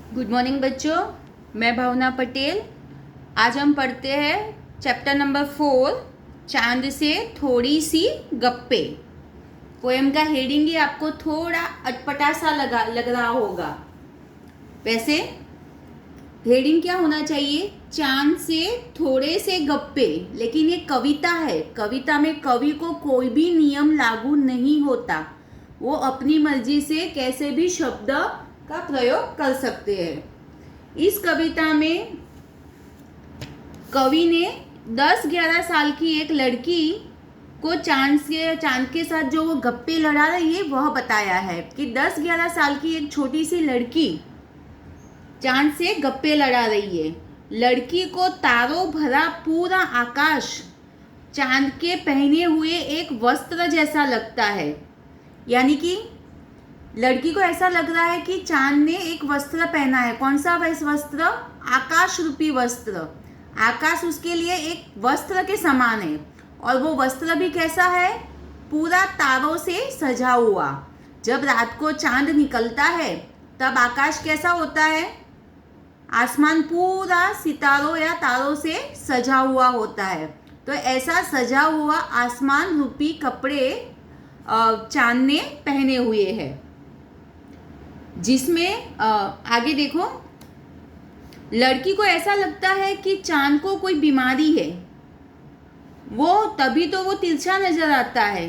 Good morning बच्चों, मैं भावना पटेल। आज हम पढ़ते हैं चैप्टर नंबर 4, चांद से थोड़ी सी गप्पे। पोएम का हेडिंग ही आपको थोड़ा अटपटा सा लग रहा होगा। वैसे हेडिंग क्या होना चाहिए? चांद से थोड़े से गप्पे। लेकिन ये कविता है, कविता में कवि को कोई भी नियम लागू नहीं होता। वो अपनी मर्जी से कैसे भी शब्द का प्रयोग कर सकते हैं। इस कविता में कवि ने 10-11 साल की एक लड़की को चांद के साथ जो वो गप्पे लड़ा रही है वह बताया है कि 10-11 साल की एक छोटी सी लड़की चांद से गप्पे लड़ा रही है। लड़की को तारों भरा पूरा आकाश चांद के पहने हुए एक वस्त्र जैसा लगता है। यानी कि लड़की को ऐसा लग रहा है कि चांद ने एक वस्त्र पहना है। कौन सा वस्त्र? आकाश रूपी वस्त्र। आकाश उसके लिए एक वस्त्र के समान है और वो वस्त्र भी कैसा है? पूरा तारों से सजा हुआ। जब रात को चांद निकलता है तब आकाश कैसा होता है? आसमान पूरा सितारों या तारों से सजा हुआ होता है। तो ऐसा सजा हुआ आसमान रूपी कपड़े चांद ने पहने हुए हैं। जिसमें आगे देखो, लड़की को ऐसा लगता है कि चांद को कोई बीमारी है। वो तभी तो वो तिरछा नजर आता है।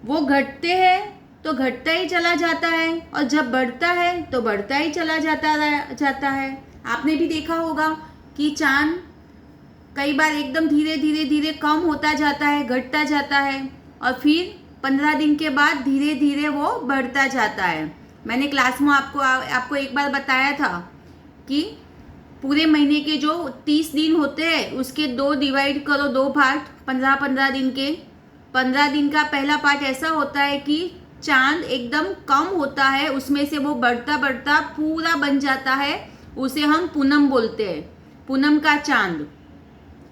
वो घटते हैं तो घटता ही चला जाता है और जब बढ़ता है तो बढ़ता ही चला जाता है। आपने भी देखा होगा कि चांद कई बार एकदम धीरे धीरे कम होता जाता है, घटता जाता है और फिर 15 दिन के बाद धीरे धीरे वो बढ़ता जाता है। मैंने क्लास में आपको एक बार बताया था कि पूरे महीने के जो 30 दिन होते हैं उसके 2 डिवाइड करो, 2 पार्ट 15-15 दिन के। 15 दिन का पहला पार्ट ऐसा होता है कि चांद एकदम कम होता है, उसमें से वो बढ़ता बढ़ता पूरा बन जाता है। उसे हम पूनम बोलते हैं, पूनम का चांद।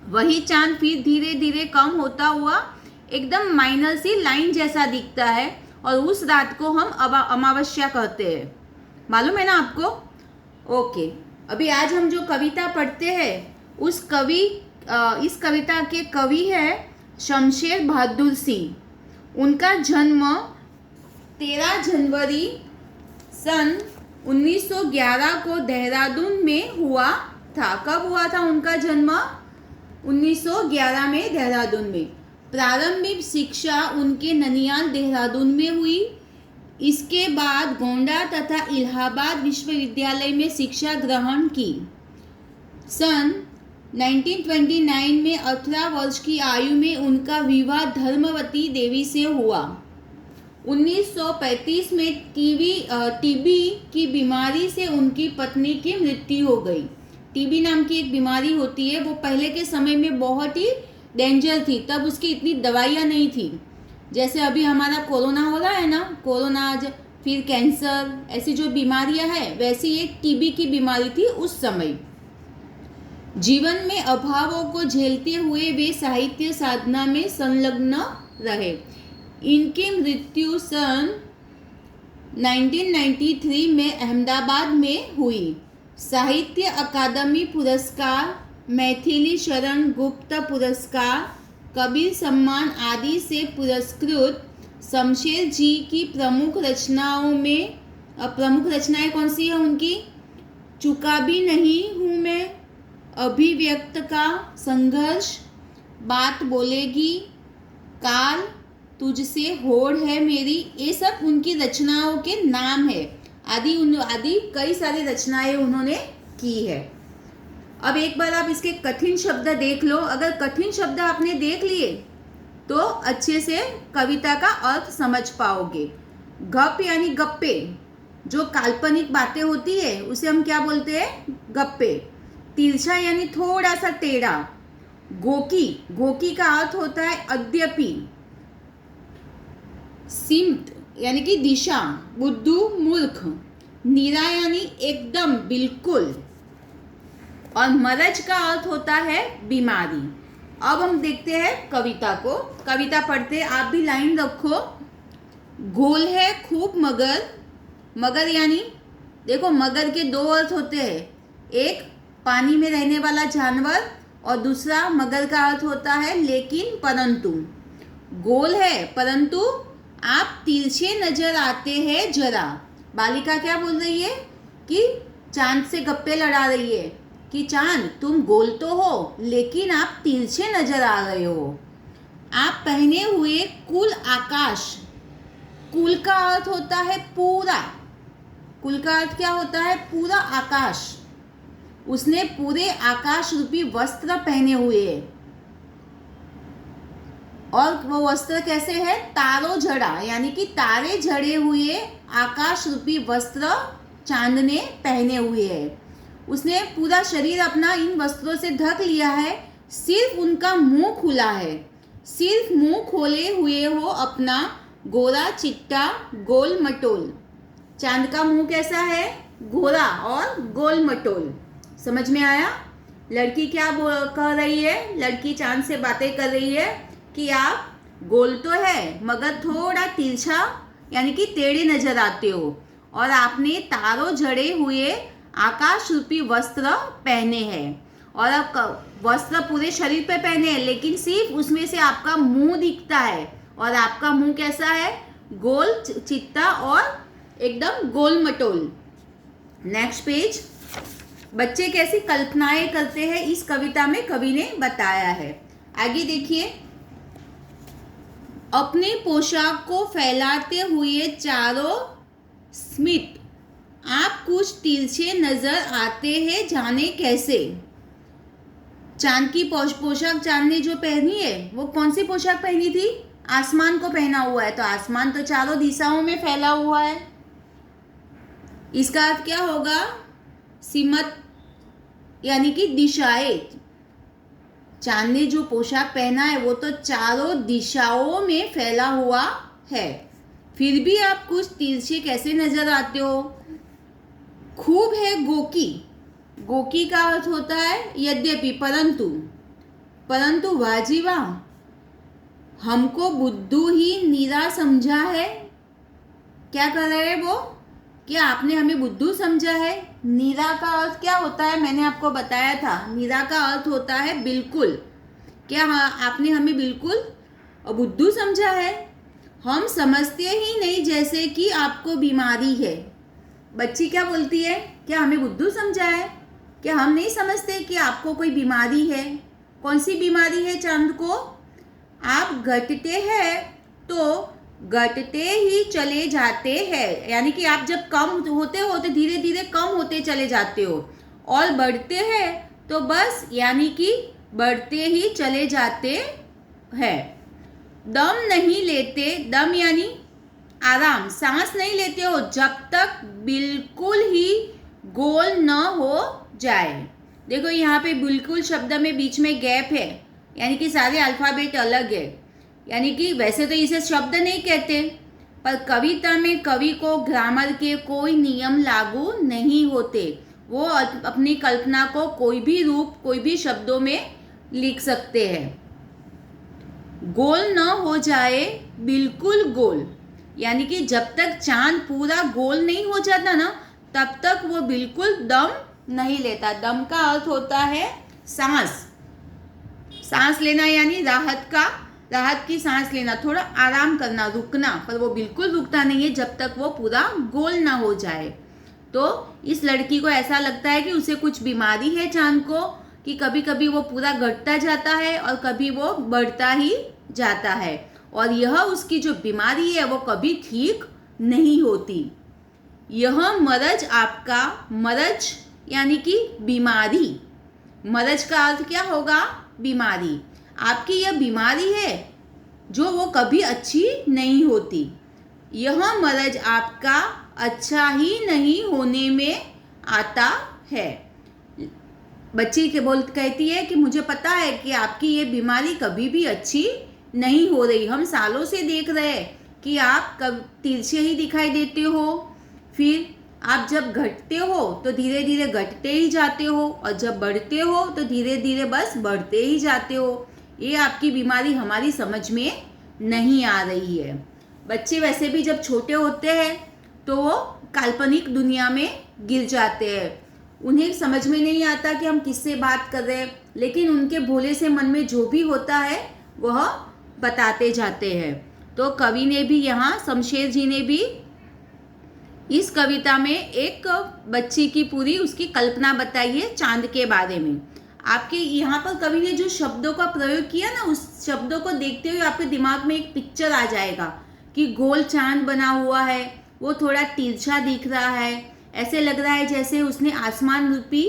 वही चांद फिर धीरे धीरे कम होता हुआ एकदम माइनर सी लाइन जैसा दिखता है और उस रात को हम अमावस्या कहते हैं। मालूम है ना आपको? ओके, अभी आज हम जो कविता पढ़ते हैं इस कविता के कवि है शमशेर बहादुर सिंह। उनका जन्म 13 जनवरी सन 1911 को देहरादून में हुआ था। कब हुआ था उनका जन्म? 1911 में देहरादून में। प्रारंभिक शिक्षा उनके ननियाल देहरादून में हुई। इसके बाद गोंडा तथा इलाहाबाद विश्वविद्यालय में शिक्षा ग्रहण की। सन 1929 में 18 वर्ष की आयु में उनका विवाह धर्मवती देवी से हुआ। 1935 में टीबी की बीमारी से उनकी पत्नी की मृत्यु हो गई। टीबी नाम की एक बीमारी होती है, वो पहले के समय में बहुत ही डेंजर थी। तब उसकी इतनी दवाइयाँ नहीं थी। जैसे अभी हमारा कोरोना हो रहा है ना, कोरोना फिर कैंसर, ऐसी जो बीमारियां हैं वैसी एक टीबी की बीमारी थी उस समय। जीवन में अभावों को झेलते हुए वे साहित्य साधना में संलग्न रहे। इनकी मृत्यु सन 1993 में अहमदाबाद में हुई। साहित्य अकादमी पुरस्कार, मैथिली शरण गुप्त पुरस्कार, कबीर सम्मान आदि से पुरस्कृत शमशेर जी की प्रमुख रचनाएं कौन सी है उनकी? चुका भी नहीं हूँ मैं, अभिव्यक्त का संघर्ष, बात बोलेगी, काल, तुझसे होड़ है मेरी, ये सब उनकी रचनाओं के नाम है। आदि कई सारी रचनाएं उन्होंने की है। अब एक बार आप इसके कठिन शब्द देख लो। अगर कठिन शब्द आपने देख लिए तो अच्छे से कविता का अर्थ समझ पाओगे। गप यानी गप्पे, जो काल्पनिक बातें होती है उसे हम क्या बोलते हैं? गप्पे। तिरछा यानी थोड़ा सा टेढ़ा। गोकी का अर्थ होता है अद्यपि। सिमत यानी कि दिशा, बुद्धू, मूर्ख। नीरा यानी एकदम, बिल्कुल। और मरज का अर्थ होता है बीमारी। अब हम देखते हैं कविता को। कविता पढ़ते, आप भी लाइन रखो। गोल है खूब मगर, मगर यानी देखो मगर के दो अर्थ होते हैं, एक पानी में रहने वाला जानवर और दूसरा मगर का अर्थ होता है लेकिन परंतु। गोल है परंतु आप तिरछे नजर आते हैं जरा। बालिका क्या बोल रही है कि चांद से गप्पे लड़ा रही है कि चांद तुम गोल तो हो लेकिन आप तिरछे नजर आ रहे हो। आप पहने हुए कुल आकाश, कुल का अर्थ होता है पूरा, कुल का अर्थ क्या होता है? पूरा आकाश। उसने पूरे आकाश रूपी वस्त्र पहने हुए है और वो वस्त्र कैसे है? तारों जड़ा, यानी कि तारे जड़े हुए आकाश रूपी वस्त्र चांद ने पहने हुए है। उसने पूरा शरीर अपना इन वस्त्रों से ढक लिया है, सिर्फ उनका मुंह खुला है। सिर्फ मुंह खोले हुए हो अपना गोरा चिट्टा गोल मटोल। चांद का मुंह कैसा है? गोरा और गोल मटोल। समझ में आया? लड़की क्या कह रही है? लड़की चांद से बातें कर रही है कि आप गोल तो है मगर थोड़ा तिरछा यानी कि टेढ़े नजर आते हो और आपने तारों जड़े हुए आकाश रूपी वस्त्र पहने हैं और अब वस्त्र पूरे शरीर पे पहने हैं लेकिन सिर्फ उसमें से आपका मुंह दिखता है और आपका मुंह कैसा है? गोल चिट्टा और एकदम गोल मटोल। Next page. बच्चे कैसी कल्पनाएं करते हैं इस कविता में कवि ने बताया है। आगे देखिए। अपनी पोशाक को फैलाते हुए चारों स्मित आप कुछ तिरछे नजर आते हैं, जाने कैसे। चांद की पोशाक चांद ने जो पहनी है वो कौन सी पोशाक पहनी थी? आसमान को पहना हुआ है, तो आसमान तो चारों दिशाओं में फैला हुआ है। इसका अर्थ क्या होगा? सिमत यानी कि दिशाएं। चांद ने जो पोशाक पहना है वो तो चारों दिशाओं में फैला हुआ है, फिर भी आप कुछ तिरछे कैसे नजर आते हो। खूब है गोकी। गोकी का अर्थ होता है यद्यपि, परंतु। परंतु वाजी वाह, हमको बुद्धू ही नीरा समझा है। क्या कर रहे हैं वो? क्या आपने हमें बुद्धू समझा है? नीरा का अर्थ क्या होता है? मैंने आपको बताया था, नीरा का अर्थ होता है बिल्कुल। क्या आपने हमें बिल्कुल बुद्धू समझा है? हम समझते ही नहीं जैसे कि आपको बीमारी है। बच्ची क्या बोलती है? क्या हमें बुद्धू समझा है? क्या हम नहीं समझते कि आपको कोई बीमारी है? कौन सी बीमारी है चांद को? आप घटते हैं तो घटते ही चले जाते हैं, यानी कि आप जब कम होते हो तो धीरे धीरे कम होते चले जाते हो, और बढ़ते हैं तो बस यानी कि बढ़ते ही चले जाते हैं। दम नहीं लेते, दम यानी आराम, सांस नहीं लेते हो जब तक बिल्कुल ही गोल न हो जाए। देखो यहाँ पे बिल्कुल शब्द में बीच में गैप है, यानी कि सारे अल्फ़ाबेट अलग है। यानी कि वैसे तो इसे शब्द नहीं कहते, पर कविता में कवि को ग्रामर के कोई नियम लागू नहीं होते। वो अपनी कल्पना को कोई भी रूप, कोई भी शब्दों में लिख सकते हैं। गोल न हो जाए, बिल्कुल गोल, यानी कि जब तक चांद पूरा गोल नहीं हो जाता ना, तब तक वो बिल्कुल दम नहीं लेता। दम का अर्थ होता है सांस। सांस लेना यानी राहत की सांस लेना, थोड़ा आराम करना, रुकना, पर वो बिल्कुल रुकता नहीं है जब तक वो पूरा गोल ना हो जाए। तो इस लड़की को ऐसा लगता है कि उसे कुछ बीमारी है चांद को, कि कभी कभी वो पूरा घटता जाता है और कभी वो बढ़ता ही जाता है, और यह उसकी जो बीमारी है वो कभी ठीक नहीं होती। यह मरज आपका, मरज यानी कि बीमारी, मरज का अर्थ क्या होगा? बीमारी। आपकी यह बीमारी है जो वो कभी अच्छी नहीं होती। यह मरज आपका अच्छा ही नहीं होने में आता है। बच्ची के कहती है कि मुझे पता है कि आपकी ये बीमारी कभी भी अच्छी नहीं हो रही। हम सालों से देख रहे हैं कि आप कब तिरछे ही दिखाई देते हो, फिर आप जब घटते हो तो धीरे धीरे घटते ही जाते हो, और जब बढ़ते हो तो धीरे धीरे बस बढ़ते ही जाते हो। ये आपकी बीमारी हमारी समझ में नहीं आ रही है। बच्चे वैसे भी जब छोटे होते हैं तो वो काल्पनिक दुनिया में गिर जाते हैं। उन्हें समझ में नहीं आता कि हम किससे बात कर रहे हैं, लेकिन उनके भोले से मन में जो भी होता है वह बताते जाते हैं। तो कवि ने भी यहाँ, शमशेर जी ने भी इस कविता में एक बच्ची की पूरी उसकी कल्पना बताई है चांद के बारे में। आपके यहाँ पर कवि ने जो शब्दों का प्रयोग किया ना, उस शब्दों को देखते हुए आपके दिमाग में एक पिक्चर आ जाएगा कि गोल चांद बना हुआ है, वो थोड़ा तिरछा दिख रहा है, ऐसे लग रहा है जैसे उसने आसमान रूपी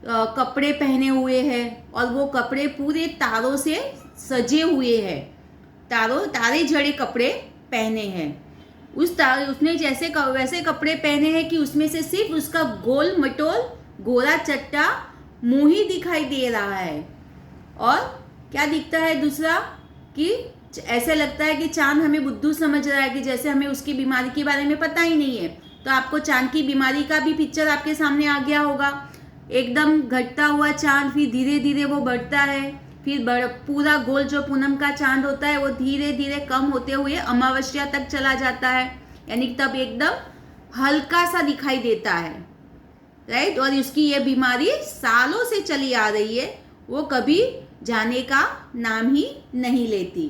कपड़े पहने हुए हैं और वो कपड़े पूरे तारों से सजे हुए हैं, तारे जड़े कपड़े पहने हैं। उसने जैसे वैसे कपड़े पहने हैं कि उसमें से सिर्फ उसका गोल मटोल गोरा चट्टा मुंह ही दिखाई दे रहा है। और क्या दिखता है दूसरा, कि ऐसे लगता है कि चांद हमें बुद्धू समझ रहा है, कि जैसे हमें उसकी बीमारी के बारे में पता ही नहीं है। तो आपको चांद की बीमारी का भी पिक्चर आपके सामने आ गया होगा। एकदम घटता हुआ चांद, फिर धीरे धीरे वो बढ़ता है, फिर पूरा गोल जो पूनम का चांद होता है वो धीरे धीरे कम होते हुए अमावस्या तक चला जाता है, यानी तब एकदम हल्का सा दिखाई देता है, राइट। और उसकी ये बीमारी सालों से चली आ रही है, वो कभी जाने का नाम ही नहीं लेती।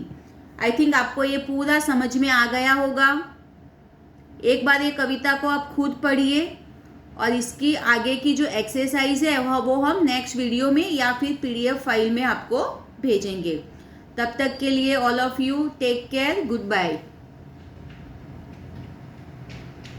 आई थिंक आपको ये पूरा समझ में आ गया होगा। एक बार ये कविता को आप खुद पढ़िए और इसकी आगे की जो एक्सरसाइज है वो हम नेक्स्ट वीडियो में या फिर PDF फाइल में आपको भेजेंगे। तब तक के लिए all of you take care, good bye.